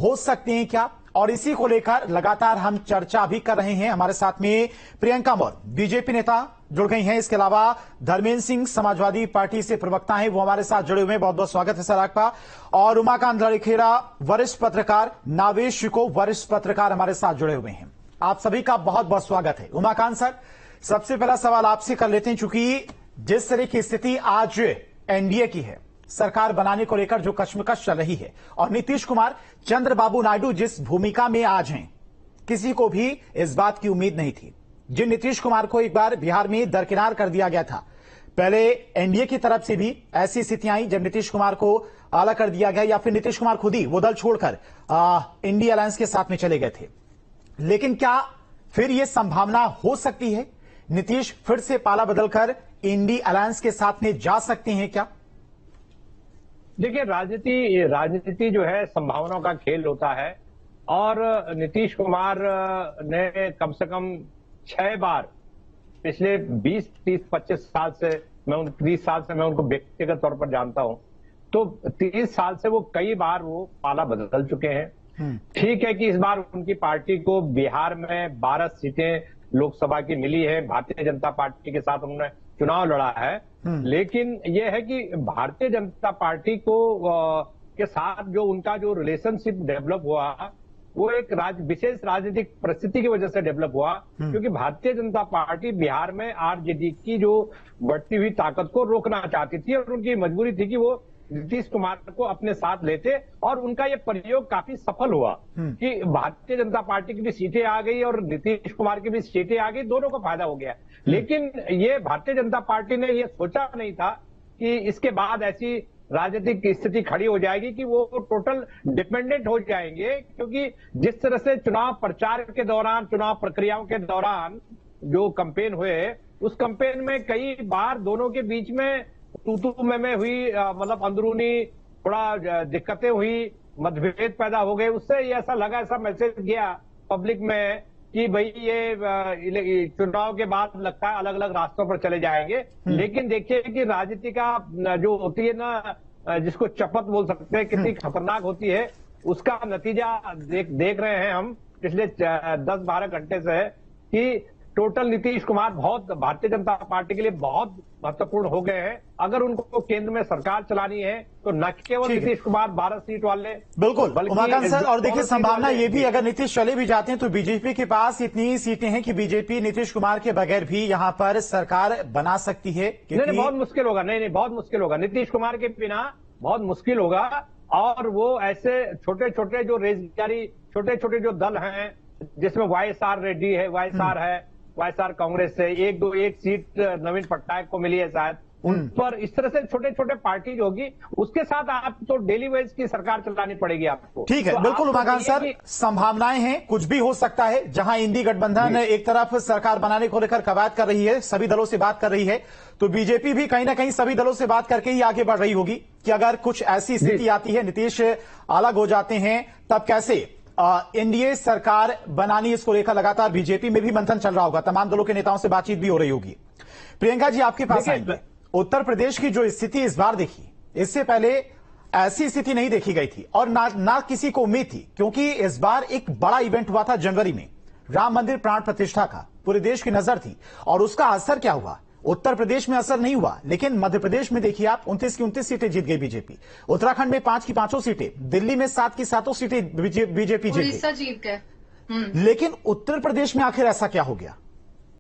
हो सकते हैं क्या, और इसी को लेकर लगातार हम चर्चा भी कर रहे हैं। हमारे साथ में प्रियंका मौर्य बीजेपी नेता जुड़ गई हैं। इसके अलावा धर्मेंद्र सिंह समाजवादी पार्टी से प्रवक्ता हैं, वो हमारे साथ जुड़े हुए हैं। बहुत बहुत स्वागत है सर आपका। और उमाकांत लड़खेड़ा वरिष्ठ पत्रकार, नावेश शिको वरिष्ठ पत्रकार हमारे साथ जुड़े हुए हैं। आप सभी का बहुत बहुत स्वागत है। उमाकांत सर, सबसे पहला सवाल आपसे कर लेते हैं, चूंकि जिस तरह की स्थिति आज एनडीए की है, सरकार बनाने को लेकर जो कश्मकश चल रही है, और नीतीश कुमार, चंद्रबाबू नायडू जिस भूमिका में आज हैं, किसी को भी इस बात की उम्मीद नहीं थी। जिन नीतीश कुमार को एक बार बिहार में दरकिनार कर दिया गया था, पहले एनडीए की तरफ से भी ऐसी स्थितियां आई जब नीतीश कुमार को अलग कर दिया गया, या फिर नीतीश कुमार खुद ही वो दल छोड़कर इंडिया अलायंस के साथ में चले गए थे। लेकिन क्या फिर यह संभावना हो सकती है, नीतीश फिर से पाला बदलकर इंडिया अलायंस के साथ में जा सकते हैं क्या? देखिए, राजनीति जो है संभावनाओं का खेल होता है, और नीतीश कुमार ने कम से कम 6 बार पिछले 20, 30, 25 साल से 30 साल से मैं उनको व्यक्तिगत तौर पर जानता हूं, तो 30 साल से वो कई बार वो पाला बदल चुके हैं। ठीक है कि इस बार उनकी पार्टी को बिहार में 12 सीटें लोकसभा की मिली है, भारतीय जनता पार्टी के साथ उन्होंने चुनाव लड़ा है, लेकिन यह है कि भारतीय जनता पार्टी को के साथ जो उनका जो रिलेशनशिप डेवलप हुआ, वो एक विशेष राजनीतिक परिस्थिति की वजह से डेवलप हुआ, क्योंकि भारतीय जनता पार्टी बिहार में आरजेडी की जो बढ़ती हुई ताकत को रोकना चाहती थी, और उनकी मजबूरी थी कि वो नीतीश कुमार को अपने साथ लेते, और उनका ये प्रयोग काफी सफल हुआ कि भारतीय जनता पार्टी की भी सीटें आ गई और नीतीश कुमार की भी सीटें आ गई, दोनों को फायदा हो गया। लेकिन ये भारतीय जनता पार्टी ने ये सोचा नहीं था कि इसके बाद ऐसी राजनीतिक स्थिति खड़ी हो जाएगी कि वो टोटल डिपेंडेंट हो जाएंगे, क्योंकि जिस तरह से चुनाव प्रचार के दौरान, चुनाव प्रक्रियाओं के दौरान जो कैंपेन हुए, उस कैंपेन में कई बार दोनों के बीच में तू में हुई, मतलब अंदरूनी थोड़ा दिक्कतें हुई, मतभेद पैदा हो गए। उससे ये ऐसा लगा, ऐसा मैसेज गया पब्लिक में कि भाई ये चुनाव के बाद लगता है अलग अलग रास्तों पर चले जाएंगे। लेकिन देखिए कि राजनीति का जो होती है ना, जिसको चपत बोल सकते हैं, कितनी खतरनाक होती है, उसका नतीजा देख रहे हैं हम पिछले 10-12 घंटे से, कि टोटल नीतीश कुमार बहुत भारतीय जनता पार्टी के लिए बहुत महत्वपूर्ण हो गए हैं। अगर उनको केंद्र में सरकार चलानी है तो न केवल नीतीश कुमार 12 सीट वाले, बिल्कुल उमाकांत सर, और देखिए संभावना ये भी, अगर नीतीश चले भी जाते हैं तो बीजेपी के पास इतनी सीटें हैं कि बीजेपी नीतीश कुमार के बगैर भी यहां पर सरकार बना सकती है। नहीं, बहुत मुश्किल होगा। नहीं, बहुत मुश्किल होगा, नीतीश कुमार के बिना बहुत मुश्किल होगा। और वो ऐसे छोटे छोटे जो रेजगारी, छोटे छोटे जो दल हैं, जिसमें वाईएसआर रेड्डी है, वाईएसआर कांग्रेस से एक सीट नवीन पटनायक को मिली है शायद, उन पर इस तरह से छोटे छोटे पार्टी जो होगी, उसके साथ आप तो डेली वेज की सरकार चलानी पड़ेगी आपको। ठीक है, तो बिल्कुल उमाकांत सर, संभावनाएं हैं, कुछ भी हो सकता है। जहां इंडी गठबंधन एक तरफ सरकार बनाने को लेकर कवायद कर रही है, सभी दलों से बात कर रही है, तो बीजेपी भी कहीं ना कहीं सभी दलों से बात करके ही आगे बढ़ रही होगी कि अगर कुछ ऐसी स्थिति आती है, नीतीश अलग हो जाते हैं, तब कैसे एनडीए सरकार बनानी, इसको लेकर लगातार बीजेपी में भी मंथन चल रहा होगा, तमाम दलों के नेताओं से बातचीत भी हो रही होगी। प्रियंका जी, आपके पास आएंगे। उत्तर प्रदेश की जो स्थिति इस बार देखी, इससे पहले ऐसी स्थिति नहीं देखी गई थी, और ना किसी को उम्मीद थी, क्योंकि इस बार एक बड़ा इवेंट हुआ था जनवरी में, राम मंदिर प्राण प्रतिष्ठा का, पूरे देश की नजर थी, और उसका असर क्या हुआ? उत्तर प्रदेश में असर नहीं हुआ, लेकिन मध्य प्रदेश में देखिए आप 29 की 29 सीटें जीत गई बीजेपी, उत्तराखंड में 5 की 5 सीटें, दिल्ली में 7 की 7 सीटें बीजेपी जीत गई। जीत गए। लेकिन उत्तर प्रदेश में आखिर ऐसा क्या हो गया?